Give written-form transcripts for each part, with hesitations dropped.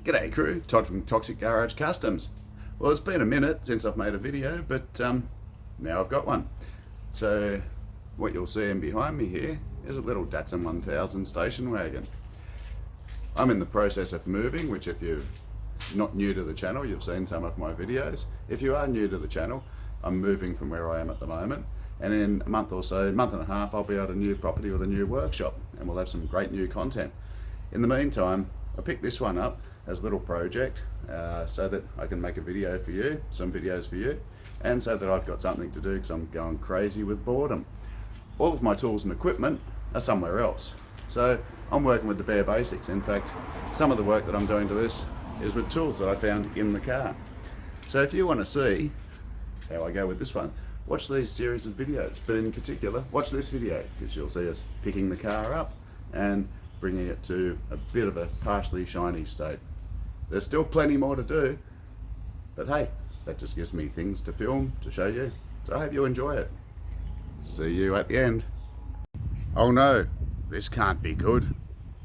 G'day crew, Todd from Toxic Garage Customs. Well, it's been a minute since I've made a video, but now I've got one. So what you'll see in behind me here is a little Datsun 1000 station wagon. I'm in the process of moving, which if you're not new to the channel, you've seen some of my videos. If you are new to the channel, I'm moving from where I am at the moment, and in a month or so, month and a half, I'll be at a new property with a new workshop, and we'll have some great new content. In the meantime, I picked this one up as a little project so that I can make a video for you, some videos for you, and so that I've got something to do because I'm going crazy with boredom. All of my tools and equipment are somewhere else, so I'm working with the bare basics. In fact, some of the work that I'm doing to this is with tools that I found in the car. So if you want to see how I go with this one, watch these series of videos, but in particular watch this video because you'll see us picking the car up and bringing it to a bit of a partially shiny state. There's still plenty more to do, but hey, that just gives me things to film, to show you. So I hope you enjoy it. See you at the end. Oh no, this can't be good.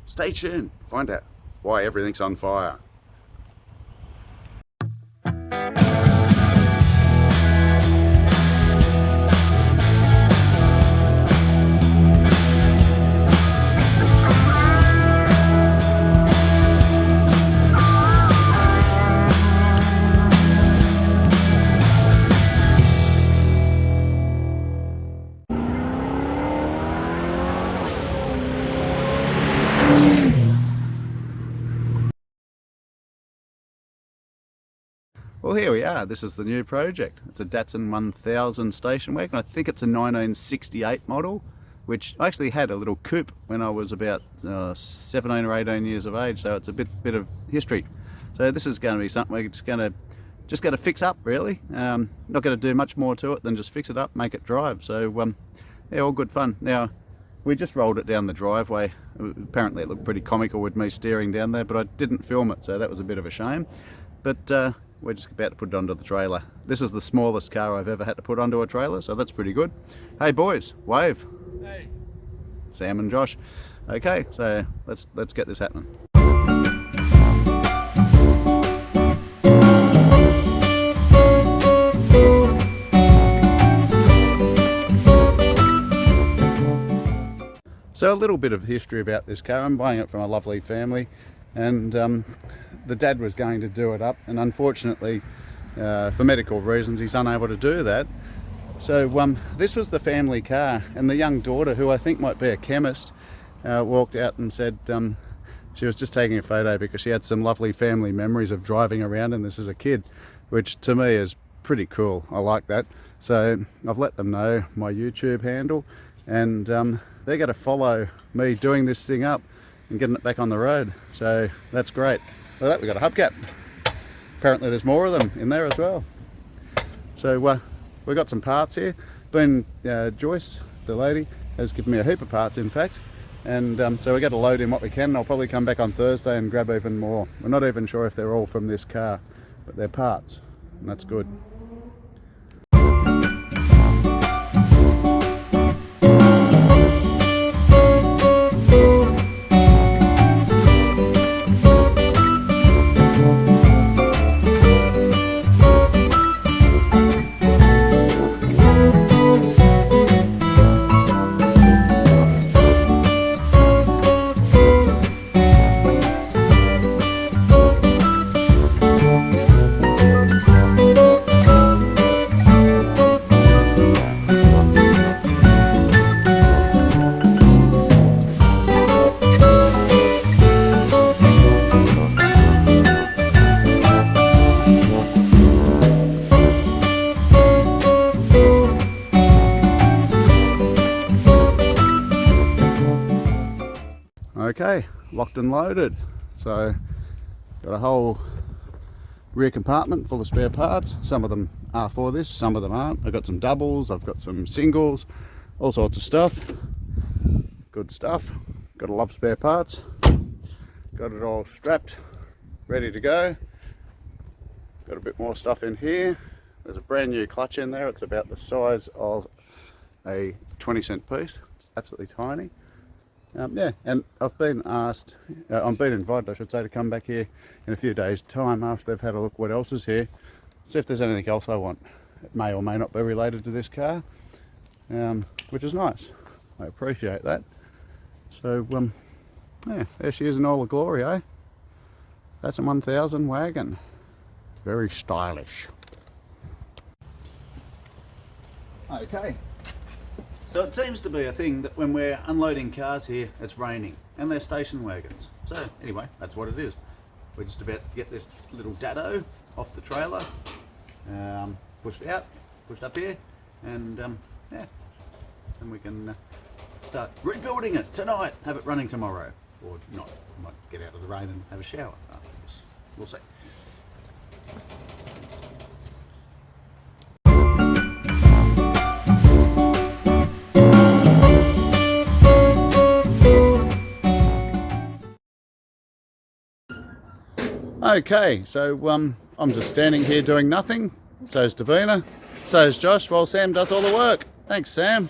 Stay tuned, find out why everything's on fire. Well, here we are. This is the new project. It's a Datsun 1000 station wagon. I think it's a 1968 model, which I actually had a little coupe when I was about 17 or 18 years of age, so it's a bit of history. So this is going to be something we're just going to fix up, really. Not going to do much more to it than just fix it up, make it drive. So yeah, all good fun. Now, we just rolled it down the driveway. Apparently it looked pretty comical with me steering down there, but I didn't film it, so that was a bit of a shame. But we're just about to put it onto the trailer. This is the smallest car I've ever had to put onto a trailer, so that's pretty good. Hey boys, wave. Hey. Sam and Josh. Okay, so let's get this happening. So a little bit of history about this car. I'm buying it from a lovely family, and the dad was going to do it up, and unfortunately for medical reasons he's unable to do that. So this was the family car, and the young daughter, who I think might be a chemist, walked out and said she was just taking a photo because she had some lovely family memories of driving around in this as a kid, which to me is pretty cool. I like that. So I've let them know my YouTube handle, and they're going to follow me doing this thing up and getting it back on the road. So that's great. Look at that, we've got a hubcap. Apparently there's more of them in there as well. So we've got some parts here. Joyce, the lady, has given me a heap of parts, in fact. And so we're going to load in what we can. I'll probably come back on Thursday and grab even more. We're not even sure if they're all from this car, but they're parts, and that's good. Okay, locked and loaded. So got a whole rear compartment full of spare parts. Some of them are for this, some of them aren't. I've got some doubles, I've got some singles, all sorts of stuff. Good stuff. Gotta love spare parts. Got it all strapped, ready to go. Got a bit more stuff in here. There's a brand new clutch in there. It's about the size of a 20-cent piece. It's absolutely tiny. Yeah, and I've been asked, I've been invited, I should say, to come back here in a few days' time after they've had a look what else is here, see if there's anything else I want. It may or may not be related to this car, which is nice. I appreciate that. So, yeah, there she is in all the glory, eh? That's a 1000 wagon. Very stylish. Okay. So it seems to be a thing that when we're unloading cars here, it's raining, and they're station wagons. So anyway, that's what it is. We're just about to get this little Datsun off the trailer, pushed up here, and yeah, and we can start rebuilding it tonight, have it running tomorrow, or not. Might get out of the rain and have a shower after this. We'll see. Okay, so I'm just standing here doing nothing. So's Davina, so's Josh, while Sam does all the work. Thanks, Sam.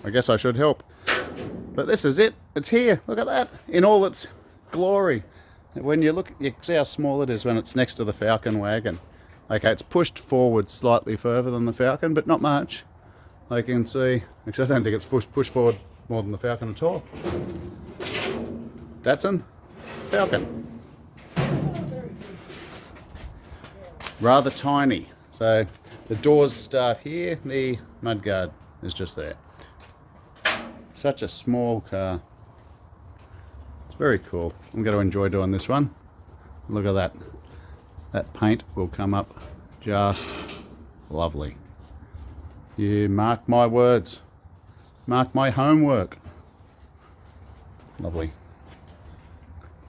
I guess I should help. But this is it. It's here. Look at that. In all its glory. When you look, you see how small it is when it's next to the Falcon wagon. Okay, it's pushed forward slightly further than the Falcon, but not much. Like you can see, actually I don't think it's pushed forward more than the Falcon at all. Datsun, Falcon. Rather tiny. So the doors start here, the mudguard is just there. Such a small car. It's very cool. I'm going to enjoy doing this one. Look at that. That paint will come up just lovely. You mark my words. Mark my homework. Lovely.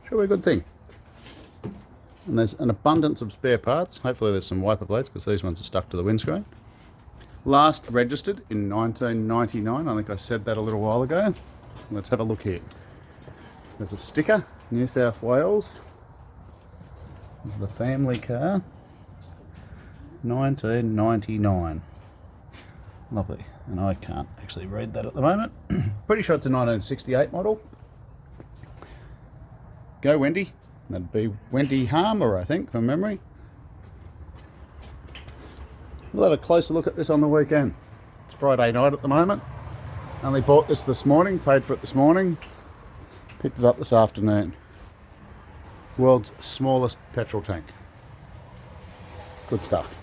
Should be a good thing. And there's an abundance of spare parts. Hopefully there's some wiper blades because these ones are stuck to the windscreen. Last registered in 1999. I think I said that a little while ago. Let's have a look here. There's a sticker, New South Wales. This is the family car. 1999. Lovely. And I can't actually read that at the moment. Pretty sure it's a 1968 model. Go Wendy. That'd be Wendy Harmer, I think, from memory. We'll have a closer look at this on the weekend. It's Friday night at the moment. Only bought this morning, paid for it this morning. Picked it up this afternoon. World's smallest petrol tank. Good stuff.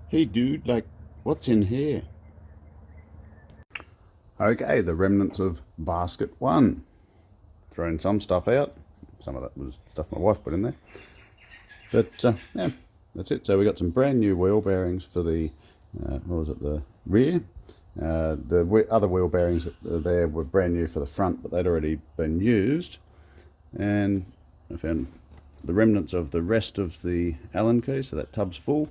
Hey dude, like, what's in here? Okay, the remnants of basket one. Thrown some stuff out. Some of that was stuff my wife put in there. But, yeah, that's it. So we got some brand new wheel bearings for the, the rear. The other wheel bearings that are there were brand new for the front, but they'd already been used. And I found the remnants of the rest of the Allen key, so that tub's full.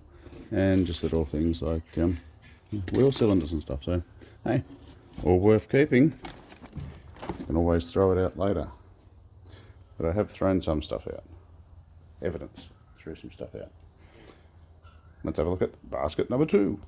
And just little things like wheel cylinders and stuff. So, hey, all worth keeping. You can always throw it out later. But I have thrown some stuff out. Evidence. Threw some stuff out. Let's have a look at basket number 2.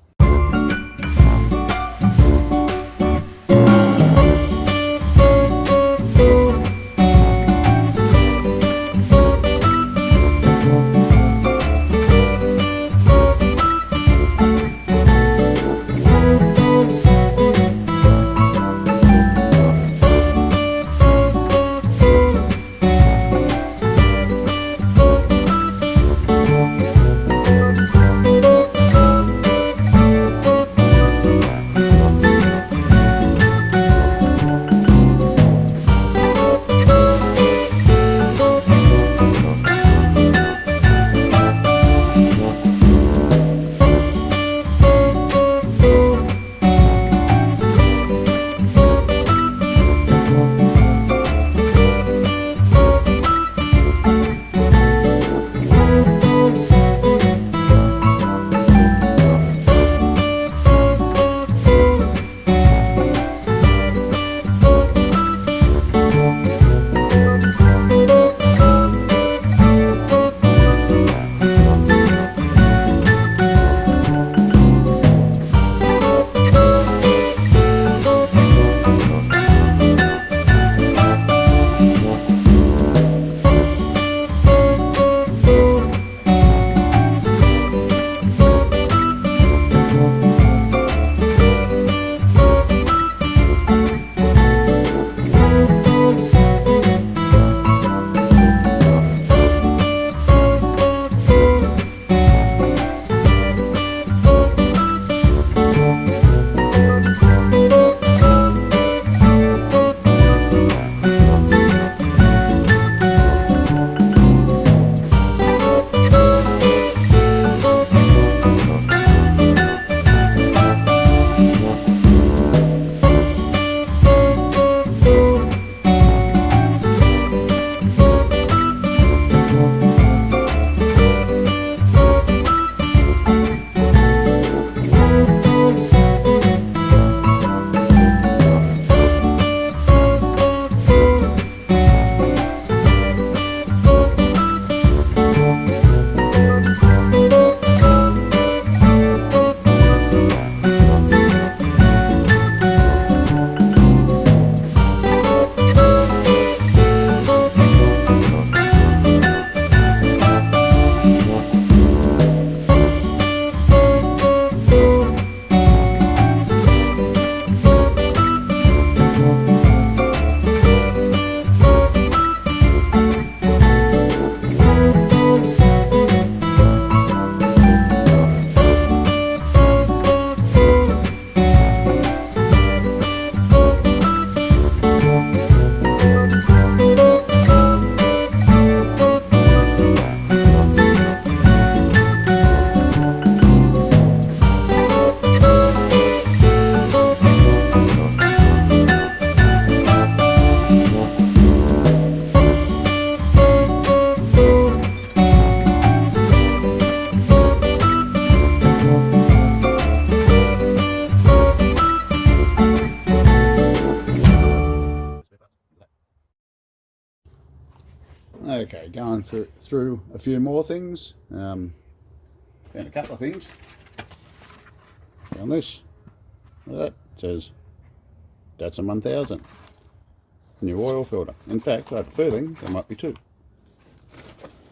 Okay, going through a few more things. Found a couple of things. Found this. Look at that. It says Datsun 1000. New oil filter. In fact, I have a feeling there might be two.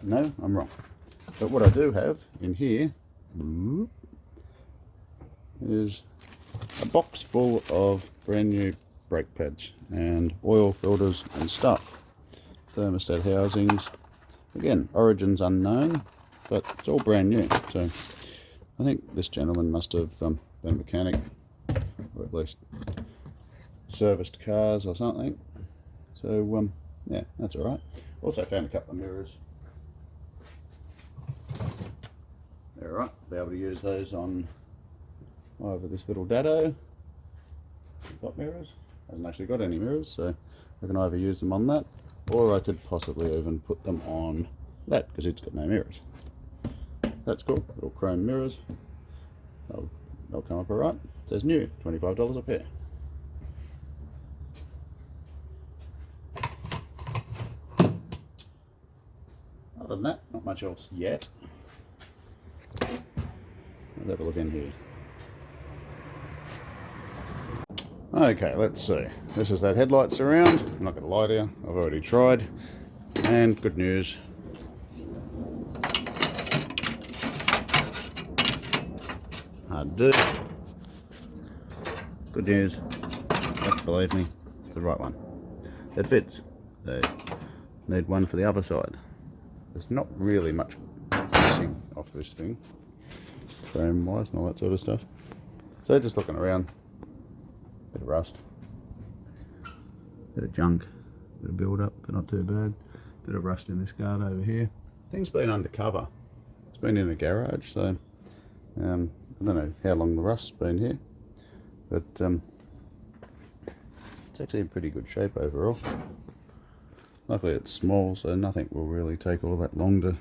No, I'm wrong. But what I do have in here is a box full of brand new brake pads and oil filters and stuff. Thermostat housings. Again, origins unknown, but it's all brand new. So I think this gentleman must have been a mechanic, or at least serviced cars or something. So yeah, that's all right. Also found a couple of mirrors. They're all right. Be able to use those on either this little dado. Got mirrors. Hasn't actually got any mirrors, so I can either use them on that, or I could possibly even put them on that because it's got no mirrors. That's cool. Little chrome mirrors. They'll come up all right. It says new, $25 a pair. Other than that, not much else yet. Let's have a look in here. Okay, let's see. This is that headlight surround. I'm not going to lie to you, I've already tried. And good news. Hard to do. Good news. Don't believe me, it's the right one. It fits. They need one for the other side. There's not really much missing off this thing, frame wise and all that sort of stuff. So just looking around, bit of rust, bit of junk, bit of build up, but not too bad. Bit of rust in this guard over here. Thing's been undercover. It's been in a garage, so I don't know how long the rust's been here, but it's actually in pretty good shape overall. Luckily it's small, so nothing will really take all that long to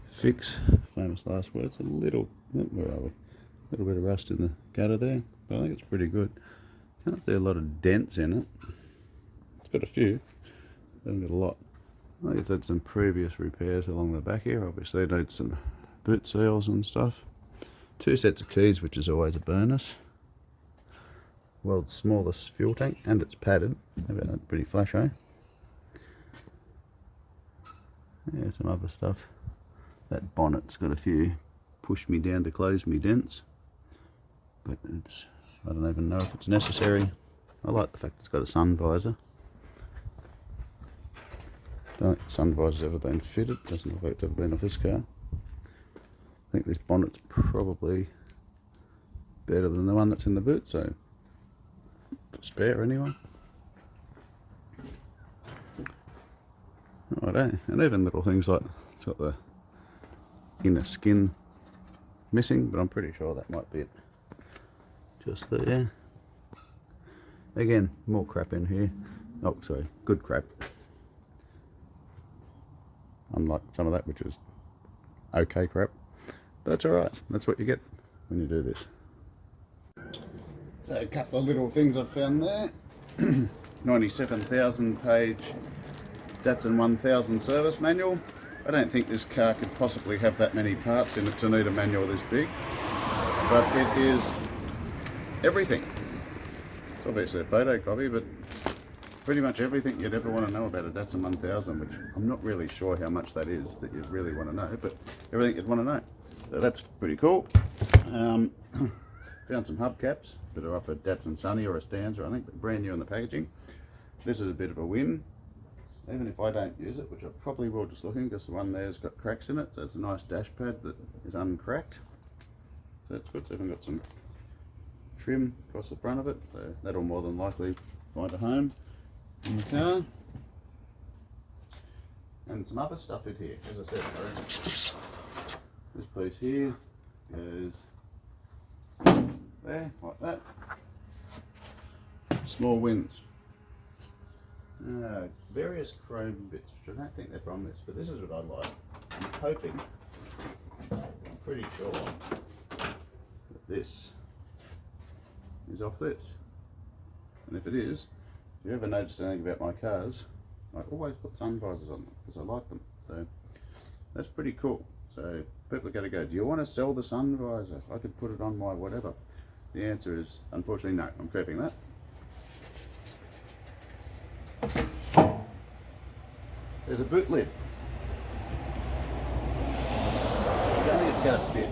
fix. Famous last words. A little, where are we? A little bit of rust in the gutter there, but I think it's pretty good. Can't see a lot of dents in it. It's got a few, hasn't got a lot. I think it's had some previous repairs along the back here. Obviously it needs some boot seals and stuff. 2 sets of keys, which is always a bonus. World's smallest fuel tank, and it's padded. How about that? Pretty flash, eh? Yeah, some other stuff. That bonnet's got a few push me down to close me dents, but it's, I don't even know if it's necessary. I like the fact it's got a sun visor. Don't think the sun visor's ever been fitted. Doesn't look like it's ever been off this car. I think this bonnet's probably better than the one that's in the boot, so it's a spare anyway. Righto, and even little things like it's got the inner skin missing, but I'm pretty sure that might be it. Just there. Again, more crap in here. Oh, sorry, good crap. Unlike some of that, which is okay crap. But that's alright, that's what you get when you do this. So a couple of little things I've found there. 97,000 page Datsun 1000 service manual. I don't think this car could possibly have that many parts in it to need a manual this big, but it is everything. It's obviously a photocopy, but pretty much everything you'd ever want to know about a Datsun 1000, which I'm not really sure how much that is that you really want to know, but everything you'd want to know. So that's pretty cool. Found some hubcaps that are off a Datsun Sunny or a Stanza, I think, but brand new in the packaging. This is a bit of a win. Even if I don't use it, which I probably will just looking, because the one there's got cracks in it, so it's a nice dash pad that is uncracked. So it's good. So I've got some trim across the front of it, so that'll more than likely find a home in the car. And some other stuff in here, as I said, this piece here goes there, like that. Small wins. Various chrome bits, which I don't think they're from this, but this is what I like. I'm hoping, I'm pretty sure that this is off this. And if it is, if you ever noticed anything about my cars, I always put sun visors on them because I like them. So that's pretty cool. So people are going to go, do you want to sell the sun visor? I could put it on my whatever. The answer is, unfortunately, no. I'm keeping that. There's a boot lid. I don't think it's going to fit.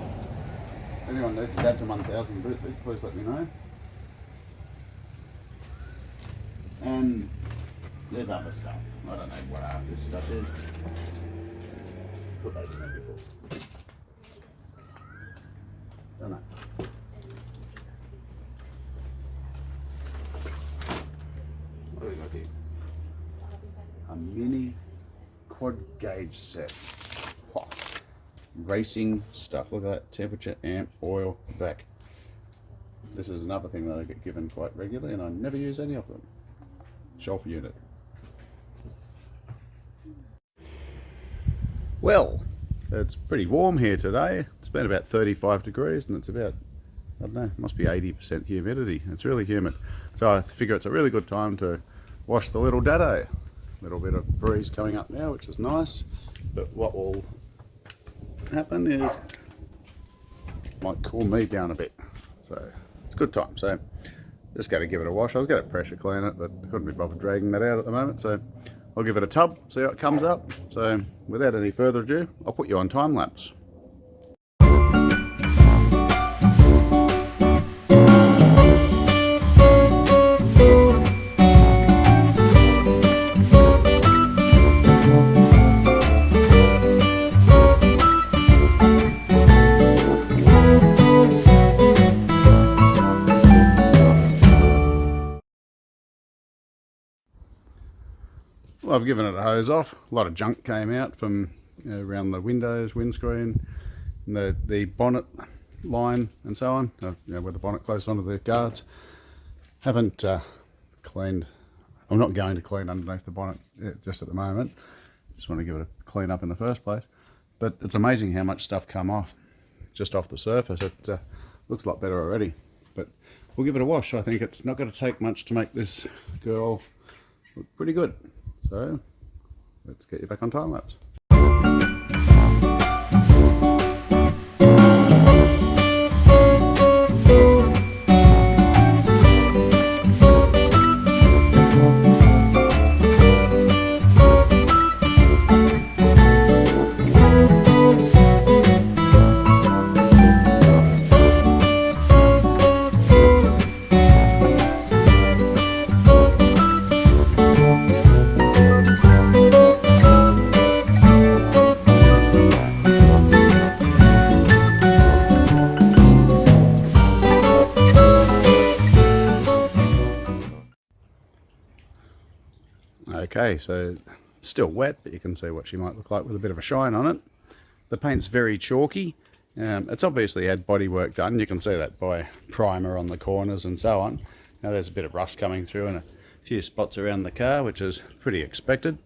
If anyone needs a Datsun 1000 boot lid, please let me know. And there's other stuff. I don't know what half this stuff is. Put those in there before. Don't know. What do we got here? A mini quad gauge set. Wow. Racing stuff. Look at that. Temperature, amp, oil, vac. This is another thing that I get given quite regularly and I never use any of them. Shelf unit. Well, it's pretty warm here today. It's been about 35 degrees and it's about, I don't know, must be 80% humidity. It's really humid. So I figure it's a really good time to wash the little daddo. A little bit of breeze coming up now, which is nice. But what will happen is, might cool me down a bit. So it's a good time. So just got to give it a wash. I was going to pressure clean it, but couldn't be bothered dragging that out at the moment. So I'll give it a tub, see how it comes up. So without any further ado, I'll put you on time lapse. Well, I've given it a hose off. A lot of junk came out from around the windows, windscreen, and the bonnet line and so on, where the bonnet close onto the guards. Haven't cleaned. I'm not going to clean underneath the bonnet just at the moment. Just want to give it a clean up in the first place. But it's amazing how much stuff come off, just off the surface. It looks a lot better already. But we'll give it a wash. I think it's not going to take much to make this girl look pretty good. So let's get you back on time lapse. Okay, so still wet, but you can see what she might look like with a bit of a shine on it. The paint's very chalky. It's obviously had bodywork done. You can see that by primer on the corners and so on. Now there's a bit of rust coming through and a few spots around the car, which is pretty expected.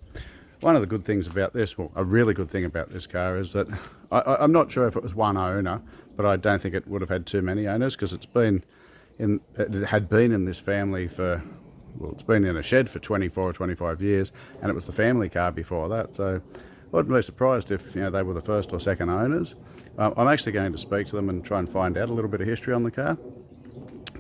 One of the good things about this, well, a really good thing about this car is that I'm not sure if it was one owner, but I don't think it would have had too many owners because it had been in this family for, well, it's been in a shed for 24 or 25 years, and it was the family car before that. So I wouldn't be surprised if they were the first or second owners. I'm actually going to speak to them and try and find out a little bit of history on the car.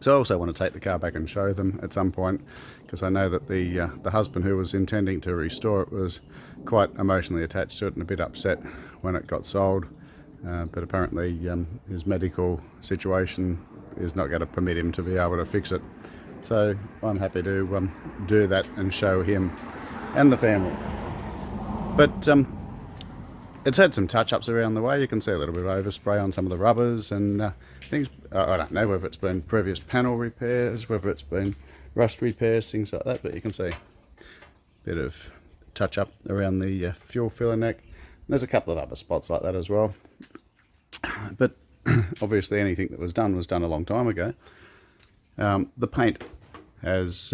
So I also want to take the car back and show them at some point, because I know that the husband who was intending to restore it was quite emotionally attached to it and a bit upset when it got sold. But apparently his medical situation is not going to permit him to be able to fix it. So I'm happy to do that and show him and the family. But it's had some touch-ups around the way. You can see a little bit of overspray on some of the rubbers and things. I don't know whether it's been previous panel repairs, whether it's been rust repairs, things like that. But you can see a bit of touch-up around the fuel filler neck. There's a couple of other spots like that as well. But obviously anything that was done a long time ago. The paint has,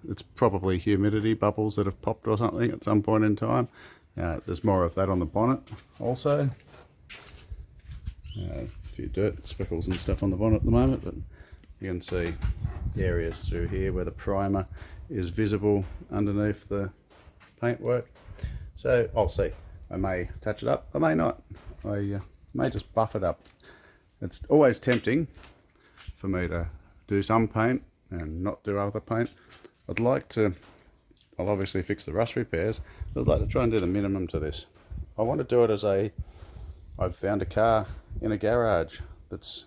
it's probably humidity bubbles that have popped or something at some point in time. There's more of that on the bonnet also. A few dirt speckles and stuff on the bonnet at the moment, but you can see the areas through here where the primer is visible underneath the paintwork. So I'll see. I may touch it up, I may not. I may just buff it up. It's always tempting for me to do some paint and not do other paint. I'll obviously fix the rust repairs, but I'd like to try and do the minimum to this. I want to do it as I've found a car in a garage that's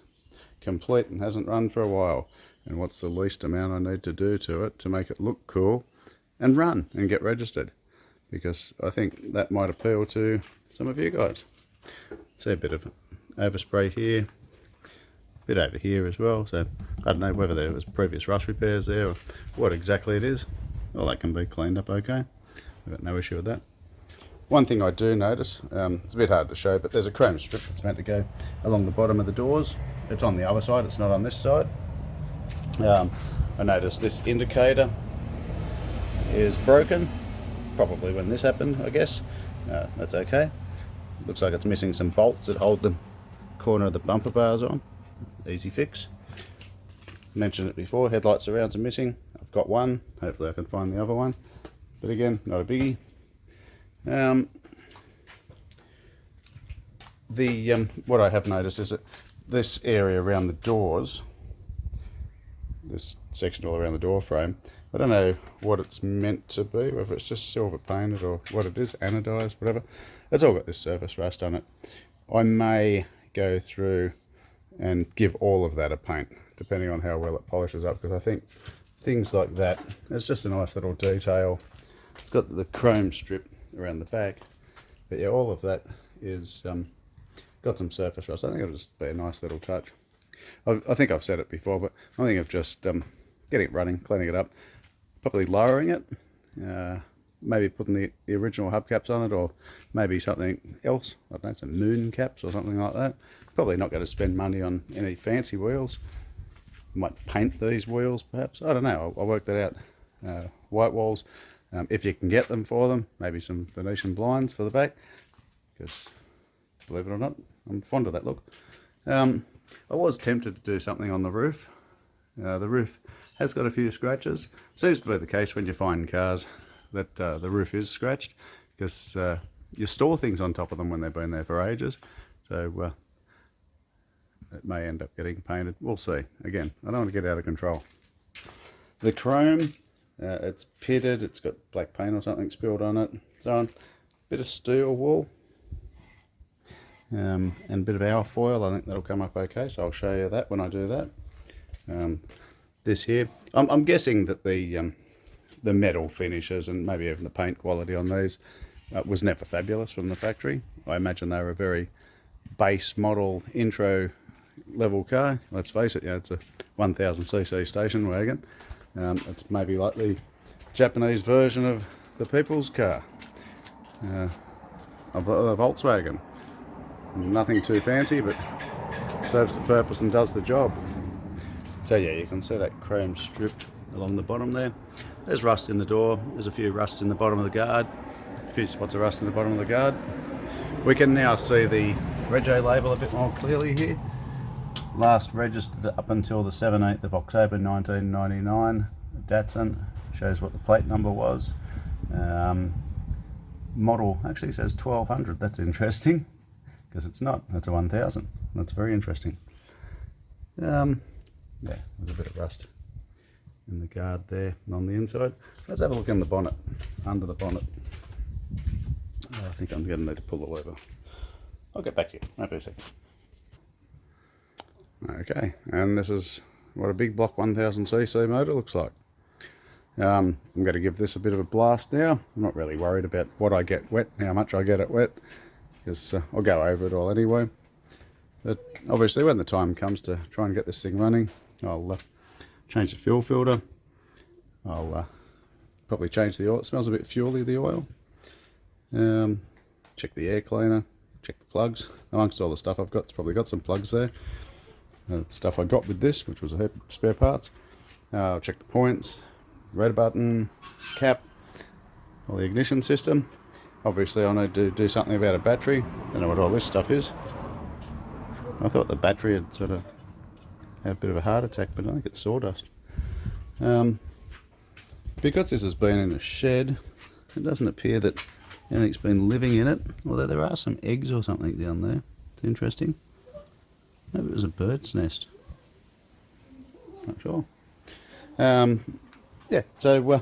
complete and hasn't run for a while, and what's the least amount I need to do to it to make it look cool and run and get registered, because I think that might appeal to some of you guys. See a bit of overspray here, a bit over here as well, so I don't know whether there was previous rust repairs there or what exactly it is. Well, that can be cleaned up okay, I've got no issue with that. One thing I do notice, it's a bit hard to show, but there's a chrome strip that's meant to go along the bottom of the doors. It's on the other side, it's not on this side. I noticed this indicator is broken, probably when this happened, I guess. That's okay. Looks like it's missing some bolts that hold the corner of the bumper bars on. Easy fix. Mentioned it before, headlight surrounds are missing. I've got one, hopefully I can find the other one. But again, not a biggie. What I have noticed is that this area around the doors, this section all around the door frame, I don't know what it's meant to be, whether it's just silver painted or what it is, anodized, whatever. It's all got this surface rust on it. I may go through and give all of that a paint, depending on how well it polishes up, because I think things like that, it's just a nice little detail. It's got the chrome strip around the back, but yeah, all of that is got some surface rust. I think it'll just be a nice little touch. I think I've said it before, but I think of just getting it running, cleaning it up, probably lowering it, maybe putting the original hubcaps on it, or maybe something else, I don't know, some moon caps or something like that. Probably not going to spend money on any fancy wheels. Might paint these wheels perhaps, I don't know, I'll work that out. White walls, if you can get them for them, maybe some Venetian blinds for the back, because believe it or not, I'm fond of that look. I was tempted to do something on the roof. The roof has got a few scratches. Seems to be the case when you find cars that the roof is scratched, because you store things on top of them when they've been there for ages. So it may end up getting painted. We'll see. Again, I don't want to get out of control. The chrome, it's pitted, it's got black paint or something spilled on it. So a bit of steel wool. And a bit of alfoil, I think that'll come up okay, so I'll show you that when I do that. This here, I'm guessing that the metal finishes and maybe even the paint quality on these was never fabulous from the factory. I imagine they were a very base model intro level car. Let's face it, yeah, it's a 1000cc station wagon. It's maybe like the Japanese version of the people's car, of a Volkswagen. Nothing too fancy, but serves the purpose and does the job. So yeah, you can see that chrome strip along the bottom there. There's rust in the door, there's a few rusts in the bottom of the guard, a few spots of rust in the bottom of the guard. We can now see the rego label a bit more clearly here. Last registered up until the 17th of October 1999. Datsun, shows what the plate number was. Model actually says 1200, that's interesting. Because it's not, it's a 1000. That's very interesting. Yeah, there's a bit of rust in the guard there on the inside. Let's have a look in the bonnet, under the bonnet. I think I'm going to need to pull the lever. I'll get back to you, won't be a second. Okay, and this is what a big block 1000cc motor looks like. I'm going to give this a bit of a blast now. I'm not really worried about what I get wet, how much I get it wet, because I'll go over it all anyway. But obviously when the time comes to try and get this thing running, I'll change the fuel filter. I'll probably change the oil. It smells a bit fuely, the oil. Check the air cleaner, check the plugs. Amongst all the stuff I've got, it's probably got some plugs there. Stuff I got with this, which was a heap of spare parts. I'll check the points, red button, cap, all the ignition system. Obviously I need to do something about a battery. Don't know what all this stuff is. I thought the battery had sort of had a bit of a heart attack, but I think it's sawdust. Because this has been in a shed, It doesn't appear that anything's been living in it, although there are some eggs or something down there. It's interesting. Maybe it was a bird's nest. Not sure. Yeah, so I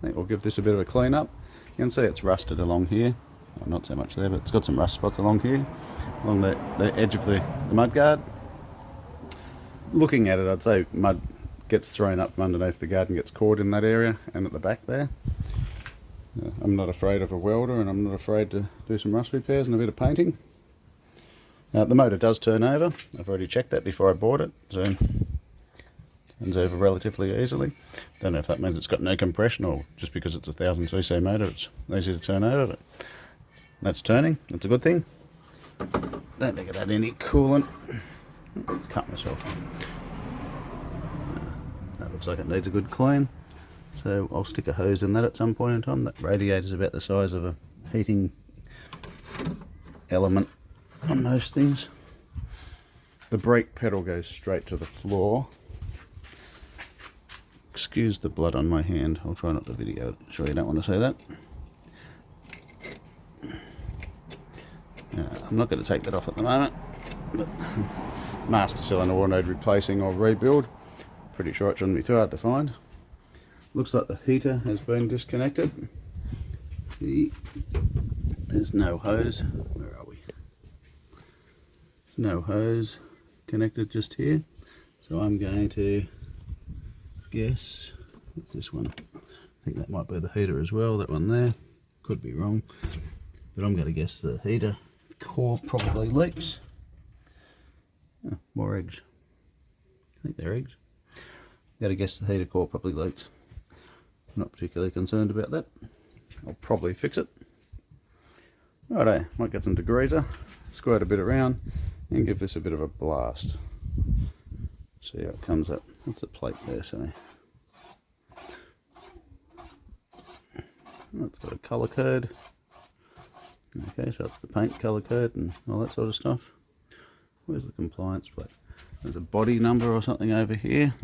think we'll give this a bit of a clean up. You can see it's rusted along here. Well, not so much there, but it's got some rust spots along here, along the edge of the mudguard. Looking at it, I'd say mud gets thrown up from underneath the guard and gets caught in that area and at the back there. I'm not afraid of a welder, and I'm not afraid to do some rust repairs and a bit of painting. The motor does turn over. I've already checked that before I bought it, so it turns over relatively easily. Don't know if that means it's got no compression or just because it's a 1000cc motor it's easy to turn over, but that's turning. That's a good thing. Don't think it had any coolant. Cut myself. That looks like it needs a good clean, so I'll stick a hose in that at some point in time. That radiator's about the size of a heating element on most things. The brake pedal goes straight to the floor. Excuse the blood on my hand, I'll try not to video it. Sure you don't want to see that. I'm not going to take that off at the moment, but master cylinder will need replacing or rebuild. Pretty sure it shouldn't be too hard to find. Looks like the heater has been disconnected. There's no hose. Where are we? No hose connected just here. So I'm going to guess, what's this one? I think that might be the heater as well, that one there. Could be wrong. But I'm going to guess the heater core probably leaks. Oh, more eggs. I think they're eggs. Got to guess the heater core probably leaks. Not particularly concerned about that. I'll probably fix it. Righto, might get some degreaser, squirt a bit around, and give this a bit of a blast. See how it comes up. What's the plate there say? Oh, it's got a colour code. Okay, so it's the paint colour code and all that sort of stuff. Where's the compliance plate? There's a body number or something over here.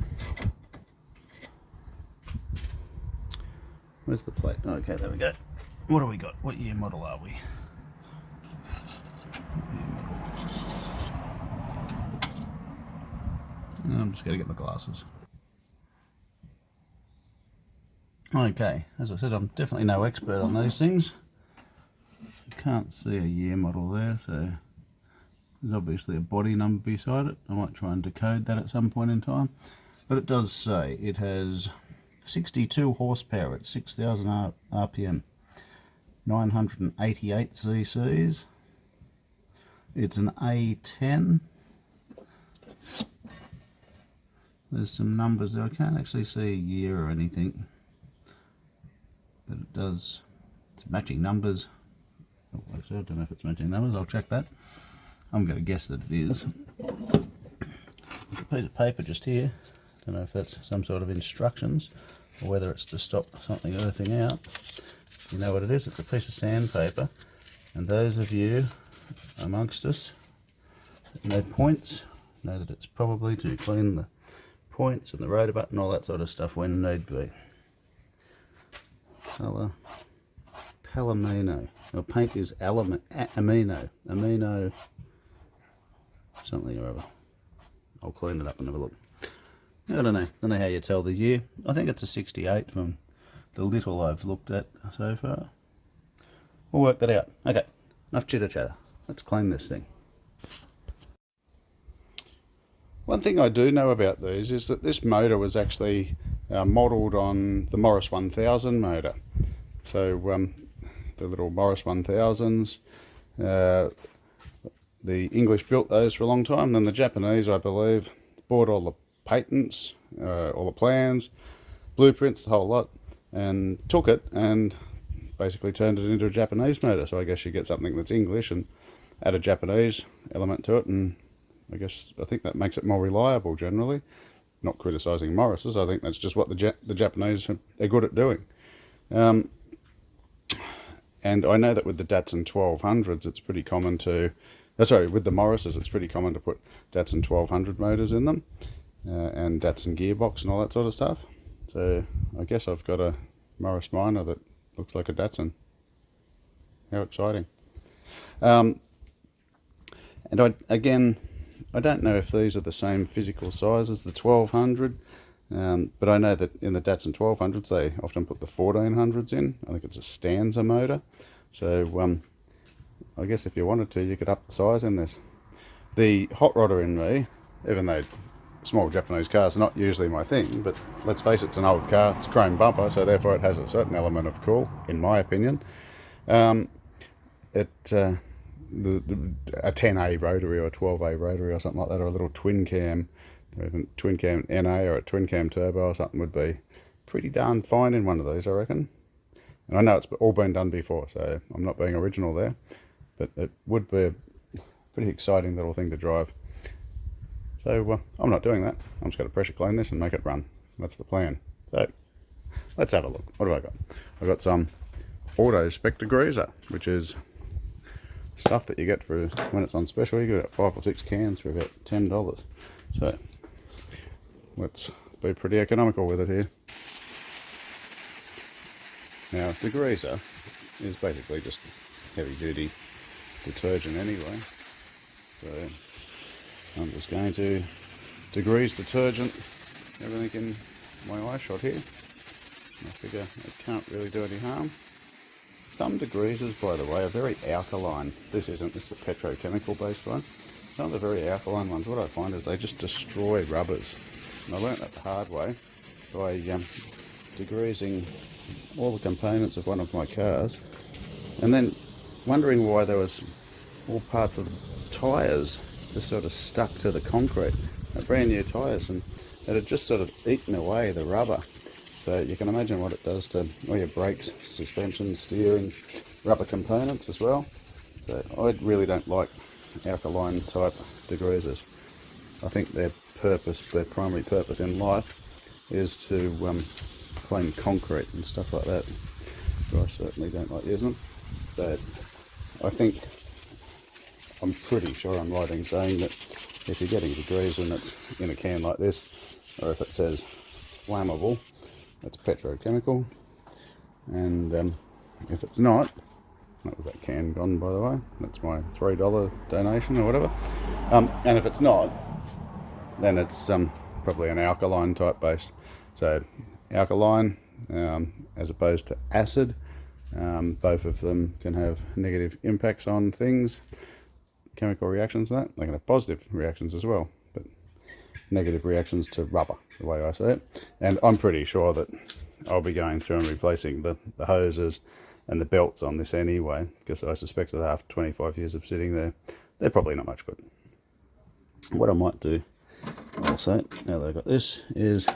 Where's the plate? Okay, there we go. What do we got? What year model are we? I'm just going to get my glasses. Okay, as I said, I'm definitely no expert on these things. I can't see a year model there, so there's obviously a body number beside it. I might try and decode that at some point in time. But it does say it has 62 horsepower at 6,000 RPM, 988 cc's. It's an A10. There's some numbers there. I can't actually see a year or anything, but it does. It's matching numbers. Oh, actually, I don't know if it's matching numbers. I'll check that. I'm going to guess that it is. There's a piece of paper just here. Don't know if that's some sort of instructions or whether it's to stop something earthing out. You know what it is? It's a piece of sandpaper. And those of you amongst us that know points know that it's probably to clean the points and the rotor button, all that sort of stuff when need be. Colour Palomino. Well, paint is amino something or other. I'll clean it up and have a look. I don't know how you tell the year. I think it's a 68 from the little I've looked at so far. We'll work that out. Okay, enough chitter chatter. Let's clean this thing. One thing I do know about these is that this motor was actually modelled on the Morris 1000 motor. So the little Morris 1000s, the English built those for a long time, then the Japanese, I believe, bought all the patents, all the plans, blueprints, the whole lot, and took it and basically turned it into a Japanese motor. So I guess you get something that's English and add a Japanese element to it, and I think that makes it more reliable generally. Not criticising Morris's, I think that's just what the Japanese are good at doing. And I know that with the Datsun 1200s, it's pretty common to, with the Morris's, it's pretty common to put Datsun 1200 motors in them, and Datsun gearbox and all that sort of stuff. So I guess I've got a Morris minor that looks like a Datsun. How exciting. And I don't know if these are the same physical size as the 1200, but I know that in the Datsun 1200s they often put the 1400s in. I think it's a stanza motor. So I guess if you wanted to, you could up the size in this. The hot rodder in me, even though small Japanese cars are not usually my thing, but let's face it, it's an old car, it's a chrome bumper, so therefore it has a certain element of cool, in my opinion. A 10A rotary or a 12A rotary or something like that, or a little twin cam, or even twin cam NA or a twin cam turbo or something would be pretty darn fine in one of these, I reckon. And I know it's all been done before, so I'm not being original there, but it would be a pretty exciting little thing to drive. So I'm not doing that. I'm just going to pressure clean this and make it run. That's the plan. So let's have a look. What have I got? I've got some Auto Spec Degreaser, which is stuff that you get for when it's on special. You get 5 or 6 cans for about $10. So let's be pretty economical with it here. Now, degreaser is basically just heavy duty detergent anyway. So I'm just going to degrease detergent everything in my eye shot here. I figure it can't really do any harm. Some degreasers, by the way, are very alkaline. This is a petrochemical based one. Some of the very alkaline ones, what I find is they just destroy rubbers. And I learnt that the hard way by degreasing all the components of one of my cars, and then wondering why there was all parts of the tyres just sort of stuck to the concrete. Brand new tyres, and it had just sort of eaten away the rubber. So you can imagine what it does to all your brakes, suspension, steering, rubber components as well. So I really don't like alkaline type degreasers. I think their primary purpose in life is to clean concrete and stuff like that. So I certainly don't like using them. So I think I'm pretty sure I'm right in saying that if you're getting degreaser that's in a can like this, or if it says flammable, that's petrochemical. And if it's not, that was that can gone, by the way, that's my $3 donation or whatever. And if it's not, then it's probably an alkaline type base. So alkaline as opposed to acid, both of them can have negative impacts on things, chemical reactions and that. They can have positive reactions as well, but negative reactions to rubber, the way I see it. And I'm pretty sure that I'll be going through and replacing the hoses and the belts on this anyway, because I suspect that after 25 years of sitting there, they're probably not much good. What I might do also, now that I've got this, is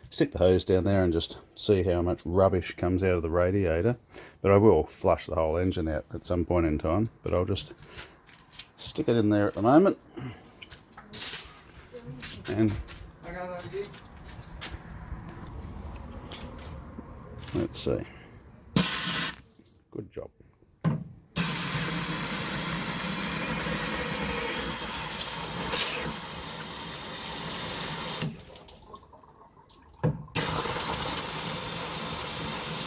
stick the hose down there and just see how much rubbish comes out of the radiator. But I will flush the whole engine out at some point in time, but I'll just stick it in there at the moment. And let's see. Good job.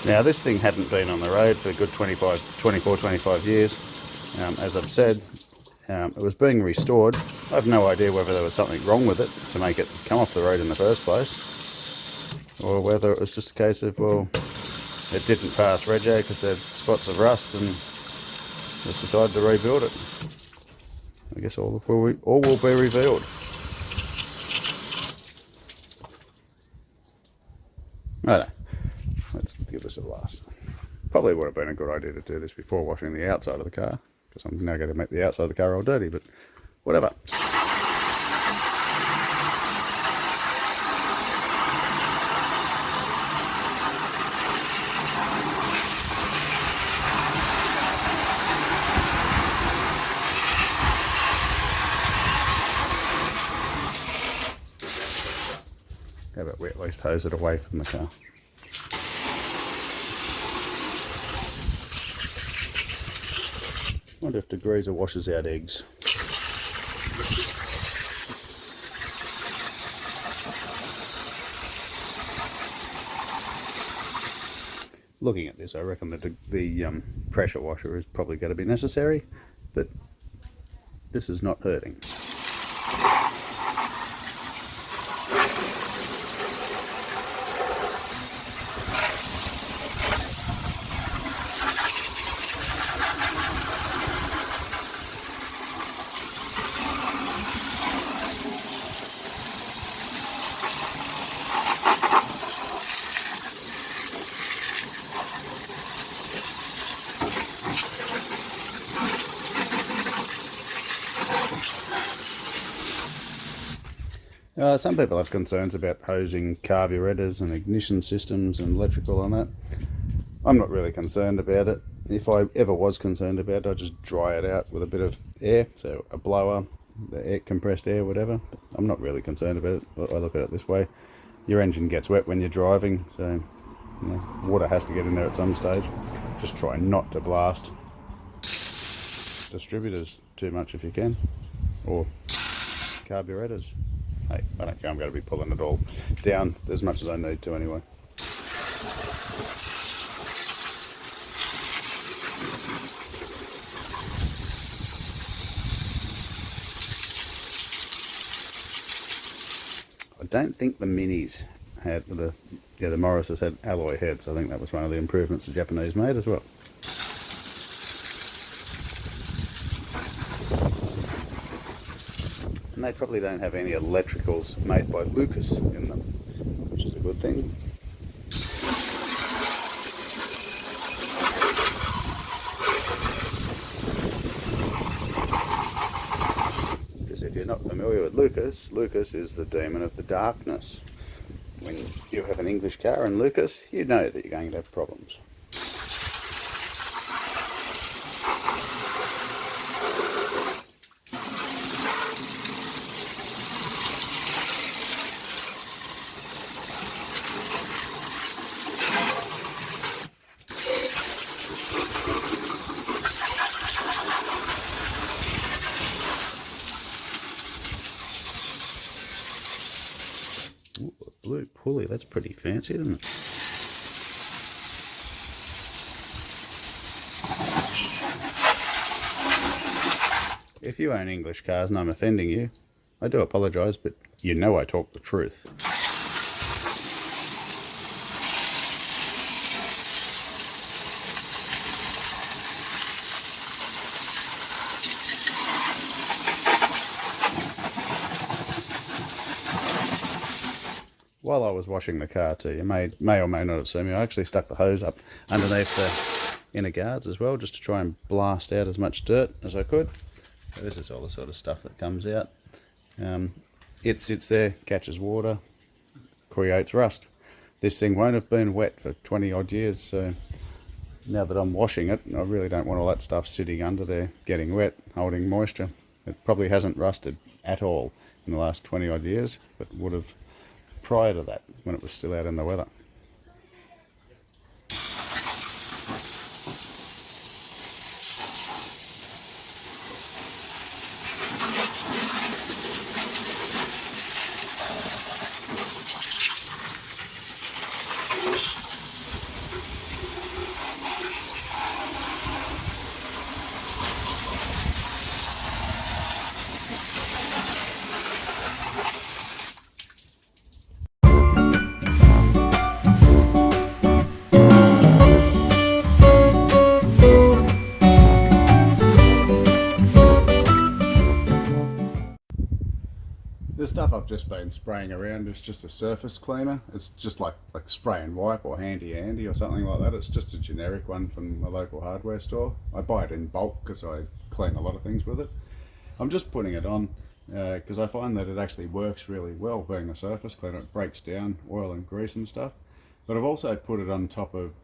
Now this thing hadn't been on the road for a good 24-25 years. As I've said, it was being restored. I have no idea whether there was something wrong with it to make it come off the road in the first place, or whether it was just a case of, well, it didn't pass rego because there are spots of rust and just decided to rebuild it. I guess all will be revealed. Righto, let's give this a blast. Probably would have been a good idea to do this before washing the outside of the car, because I'm now going to make the outside of the car all dirty, but whatever. How about we at least hose it away from the car? I wonder if degreaser washes out eggs. looking at this, I reckon that the pressure washer is probably going to be necessary, but this is not hurting. Some people have concerns about hosing carburetors and ignition systems and electrical on that. I'm not really concerned about it. If I ever was concerned about it, I'd just dry it out with a bit of air, so a blower, the air, compressed air, whatever. But I'm not really concerned about it. I look at it this way. Your engine gets wet when you're driving, so you know, water has to get in there at some stage. Just try not to blast distributors too much if you can, or carburetors. Hey, I don't care, I'm going to be pulling it all down as much as I need to anyway. I don't think the Minis had the Morrises had alloy heads. I think that was one of the improvements the Japanese made as well. And they probably don't have any electricals made by Lucas in them, which is a good thing. Because if you're not familiar with Lucas, Lucas is the demon of the darkness. When you have an English car and Lucas, you know that you're going to have problems. Ooh, a blue pulley, that's pretty fancy, isn't it? If you own English cars and I'm offending you, I do apologise, but you know I talk the truth. While I was washing the car too, you may or may not have seen me, I actually stuck the hose up underneath the inner guards as well, just to try and blast out as much dirt as I could. So this is all the sort of stuff that comes out. It sits there, catches water, creates rust. This thing won't have been wet for 20 odd years, so now that I'm washing it, I really don't want all that stuff sitting under there, getting wet, holding moisture. It probably hasn't rusted at all in the last 20 odd years, but would have prior to that, when it was still out in the weather. The stuff I've just been spraying around is just a surface cleaner. It's just like spray and wipe or handy andy or something like that. It's just a generic one from a local hardware store. I buy it in bulk because I clean a lot of things with it. I'm just putting it on because I find that it actually works really well being a surface cleaner. It breaks down oil and grease and stuff. But I've also put it on top of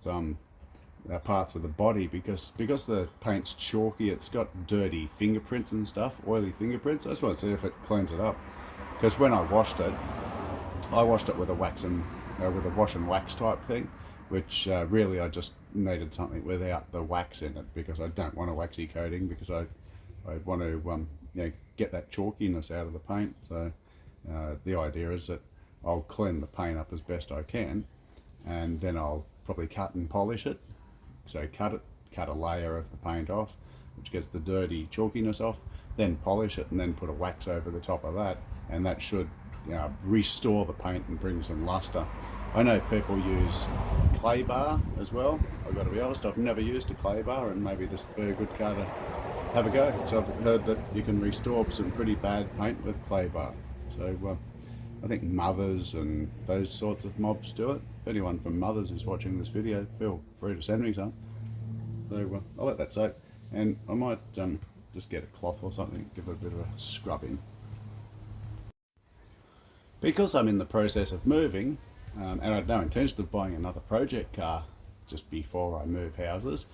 parts of the body because the paint's chalky. It's got dirty fingerprints and stuff, oily fingerprints. I just want to see if it cleans it up. Because when I washed it with a wash and wax type thing, which really I just needed something without the wax in it because I don't want a waxy coating because I want to get that chalkiness out of the paint. So the idea is that I'll clean the paint up as best I can, and then I'll probably cut and polish it. So cut a layer of the paint off, which gets the dirty chalkiness off, then polish it and then put a wax over the top of that, and that should, you know, restore the paint and bring some luster. I know people use clay bar as well. I've got to be honest, I've never used a clay bar, and maybe this would be a good car to have a go. So I've heard that you can restore some pretty bad paint with clay bar. So I think Mothers and those sorts of mobs do it. If anyone from Mothers is watching this video, feel free to send me some. So I'll let that soak, and I might just get a cloth or something, give it a bit of a scrubbing. Because I'm in the process of moving, and I had no intention of buying another project car just before I move houses,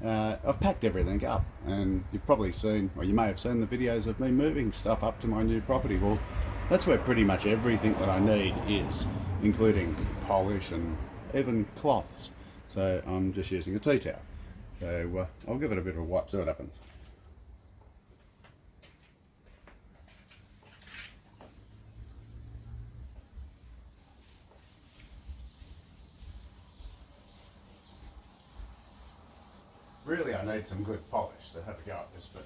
I've packed everything up, and you've probably seen, or you may have seen the videos of me moving stuff up to my new property. Well, that's where pretty much everything that I need is, including polish and even cloths. So I'm just using a tea towel. So I'll give it a bit of a wipe, see what happens. Really, I need some good polish to have a go at this thing.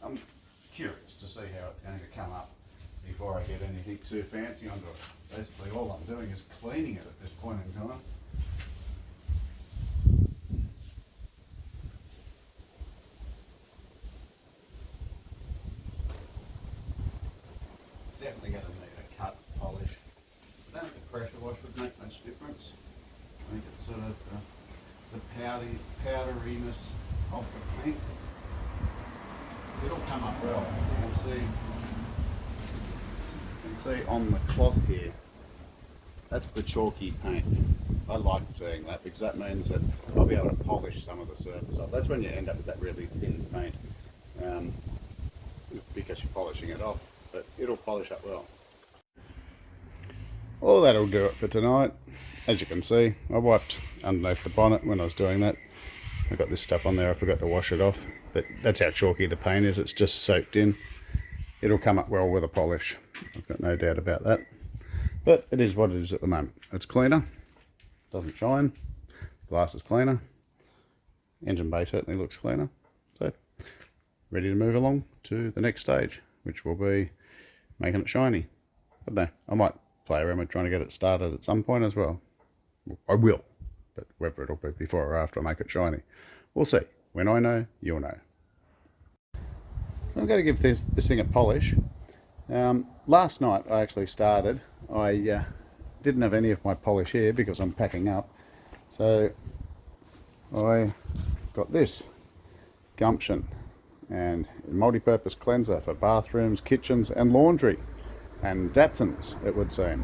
I'm curious to see how it's going to come up before I get anything too fancy onto it. Basically, all I'm doing is cleaning it at this point in time. It's definitely going to need a cut polish. I don't think the pressure wash would make much difference. I think it's sort of the powderiness of the paint. It'll come up well. You can see on the cloth here, that's the chalky paint. I like seeing that because that means that I'll be able to polish some of the surface off. That's when you end up with that really thin paint, because you're polishing it off, but it'll polish up well. Well, that'll do it for tonight. As you can see, I wiped underneath the bonnet when I was doing that. I got this stuff on there, I forgot to wash it off, but that's how chalky the paint is. It's just soaked in. It'll come up well with a polish, I've got no doubt about that. But it is what it is at the moment. It's cleaner, doesn't shine, glass is cleaner, engine bay certainly looks cleaner. So ready to move along to the next stage, which will be making it shiny. But no, I might play around with trying to get it started at some point as well. I will, but whether it'll be before or after I make it shiny, we'll see. When I know, you'll know. So I'm going to give this thing a polish. Last night I actually started. I didn't have any of my polish here because I'm packing up. So I got this Gumption and multi-purpose cleanser for bathrooms, kitchens and laundry, and Datsuns, it would seem.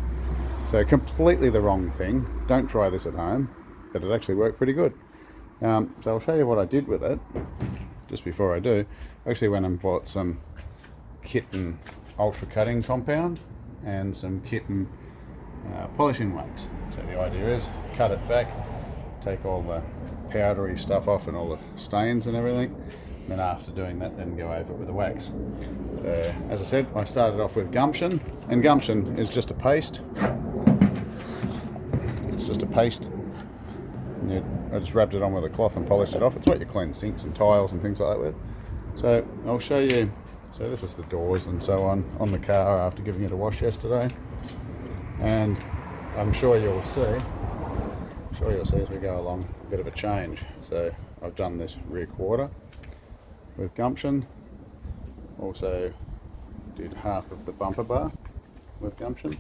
So completely the wrong thing. Don't try this at home, but it actually worked pretty good. So I'll show you what I did with it. Just before I do, I actually went and bought some Kitten Ultra Cutting Compound and some Kitten polishing wax. So the idea is cut it back, take all the powdery stuff off and all the stains and everything. And then after doing that, then go over it with the wax. So as I said, I started off with Gumption, and Gumption is just a paste. It's just a paste. And I just rubbed it on with a cloth and polished it off. It's what you clean sinks and tiles and things like that with. So I'll show you. So this is the doors and so on the car after giving it a wash yesterday. And I'm sure you'll see as we go along a bit of a change. So I've done this rear quarter with Gumption. Also did half of the bumper bar with Gumption.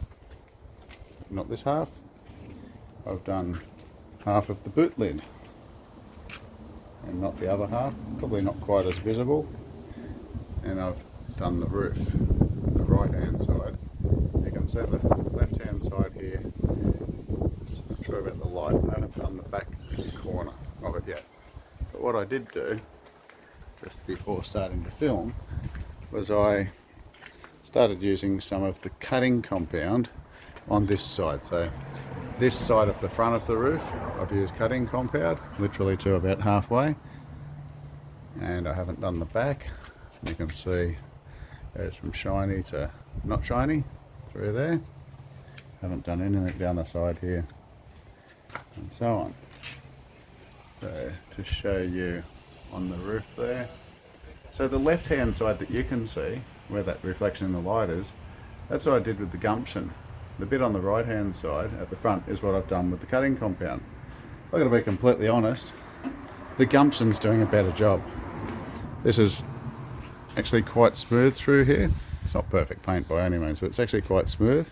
Not this half. I've done half of the boot lid and not the other half, probably not quite as visible. And I've done the roof, the right hand side. You can see the left hand side here. Not sure about the light, I haven't done the back corner of it yet. But what I did do just before starting to film was I started using some of the cutting compound on this side. So this side of the front of the roof I've used cutting compound literally to about halfway, and I haven't done the back. You can see it's from shiny to not shiny through there. Haven't done anything down the side here. and so on. So to show you on the roof there, so the left hand side that you can see where that reflection in the light is, that's what I did with the gumption. The bit on the right hand side at the front is what I've done with the cutting compound. I've got to be completely honest, the gumption's doing a better job. This is actually quite smooth through here. It's not perfect paint by any means, but it's actually quite smooth.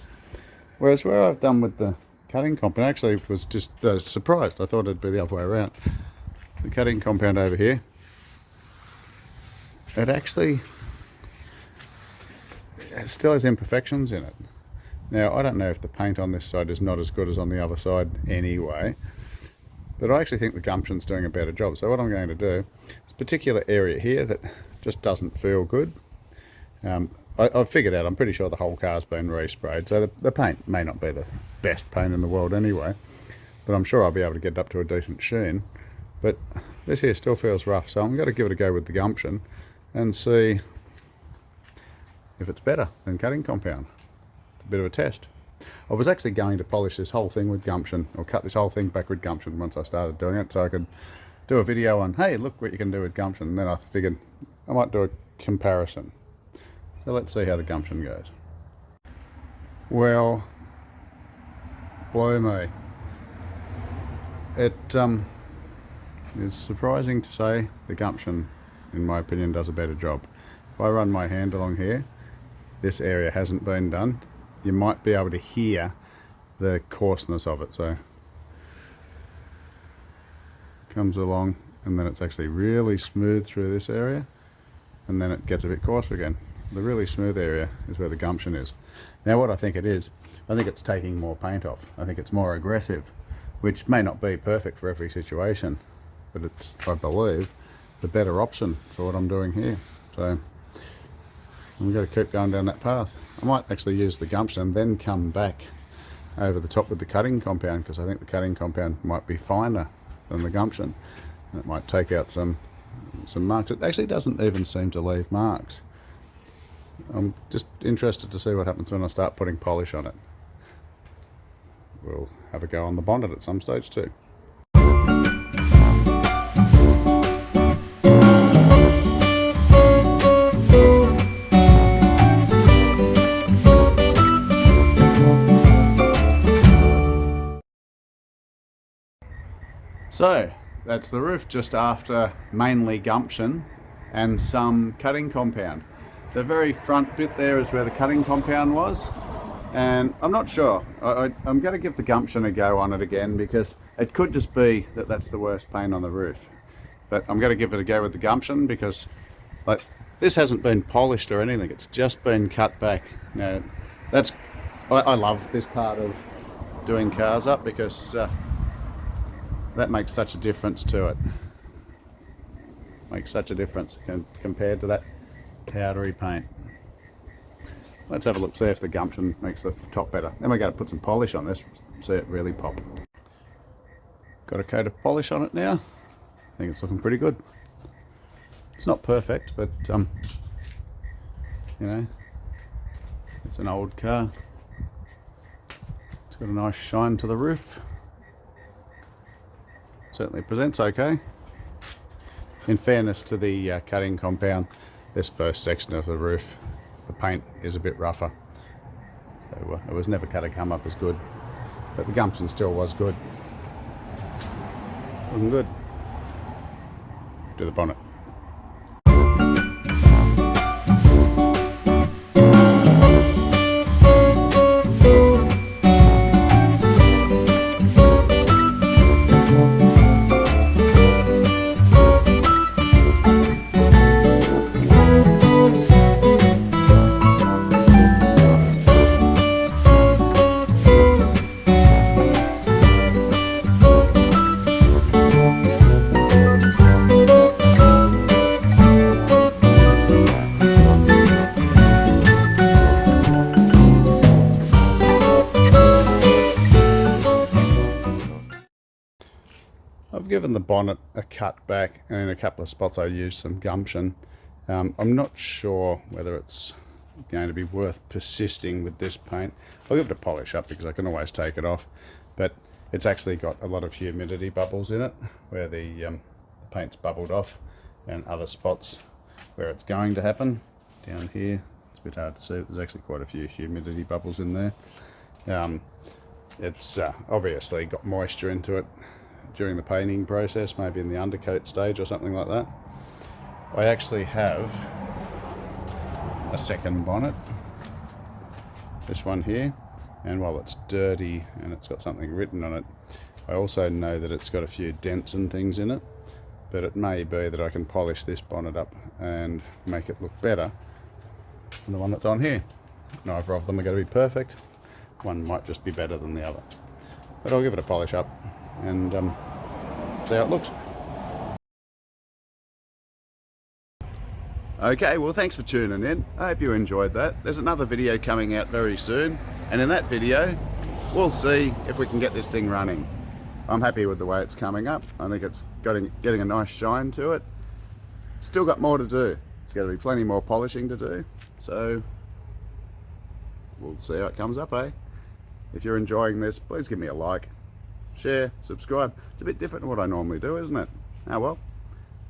Whereas where I've done with the cutting compound, actually was just surprised. I thought it'd be the other way around. The cutting compound over here, it still has imperfections in it. Now, I don't know if the paint on this side is not as good as on the other side anyway, but I actually think the gumption's doing a better job. So what I'm going to do, this particular area here that just doesn't feel good, I've figured out, I'm pretty sure the whole car's been resprayed, so the paint may not be the best paint in the world anyway, but I'm sure I'll be able to get it up to a decent sheen. But this here still feels rough, so I'm going to give it a go with the gumption and see if it's better than cutting compound. It's a bit of a test. I was actually going to polish this whole thing with gumption, or cut this whole thing back with gumption once I started doing it, so I could do a video on, hey, look what you can do with gumption. And then I figured I might do a comparison. So let's see how the gumption goes. Well, blow me. It is surprising to say the gumption, in my opinion, does a better job. If I run my hand along here, this area hasn't been done. You might be able to hear the coarseness of it. So it comes along and then it's actually really smooth through this area, and then it gets a bit coarse again. The really smooth area is where the gumption is. Now what I think it is, I think it's taking more paint off. I think it's more aggressive, which may not be perfect for every situation, but it's, I believe, the better option for what I'm doing here. So I'm going to keep going down that path. I might actually use the gumption and then come back over the top with the cutting compound, because I think the cutting compound might be finer than the gumption, and it might take out some marks. It actually doesn't even seem to leave marks. I'm just interested to see what happens when I start putting polish on it. We'll have a go on the bonnet at some stage too. So that's the roof just after mainly gumption and some cutting compound. The very front bit there is where the cutting compound was, and I'm not sure. I'm going to give the gumption a go on it again, because it could just be that that's the worst paint on the roof. But I'm going to give it a go with the gumption, because like, this hasn't been polished or anything, it's just been cut back. Now, I love this part of doing cars up, because that makes such a difference to it. Makes such a difference compared to that powdery paint. Let's have a look, see if the gumption makes the top better. Then we're going to put some polish on this, see it really pop. Got a coat of polish on it now. I think it's looking pretty good. It's not perfect, but you know, it's an old car. It's got a nice shine to the roof. Certainly presents okay. In fairness to the cutting compound, this first section of the roof, the paint is a bit rougher. So, it was never going to come up as good, but the gumption still was good. Looking good. Do the bonnet. I've given the bonnet a cut back, and in a couple of spots I used some gumption. I'm not sure whether it's going to be worth persisting with this paint. I'll give it a polish up, because I can always take it off, but It's actually got a lot of humidity bubbles in it where the paint's bubbled off, and other spots where it's going to happen. Down here, it's a bit hard to see, but there's actually quite a few humidity bubbles in there. It's obviously got moisture into it during the painting process, maybe in the undercoat stage or something like that. I actually have a second bonnet, this one here, and while it's dirty and it's got something written on it, I also know that it's got a few dents and things in it, but it may be that I can polish this bonnet up and make it look better than the one that's on here. Neither of them are going to be perfect. One might just be better than the other, but I'll give it a polish up and see how it looks. Okay, well, thanks for tuning in. I hope you enjoyed that. There's another video coming out very soon, and in that video we'll see if we can get this thing running. I'm happy with the way it's coming up. I think it's getting a nice shine to it. Still got more to do. There's going to be plenty more polishing to do, so we'll see how it comes up, eh? If you're enjoying this, please give me a like, share, subscribe. It's a bit different to what I normally do, isn't it? Oh well,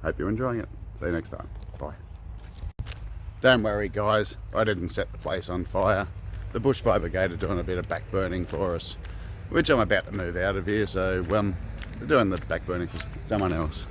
hope you're enjoying it. See you next time. Bye. Don't worry guys, I didn't set the place on fire. The bushfire brigade are doing a bit of back burning for us, which I'm about to move out of here, so they're doing the back burning for someone else.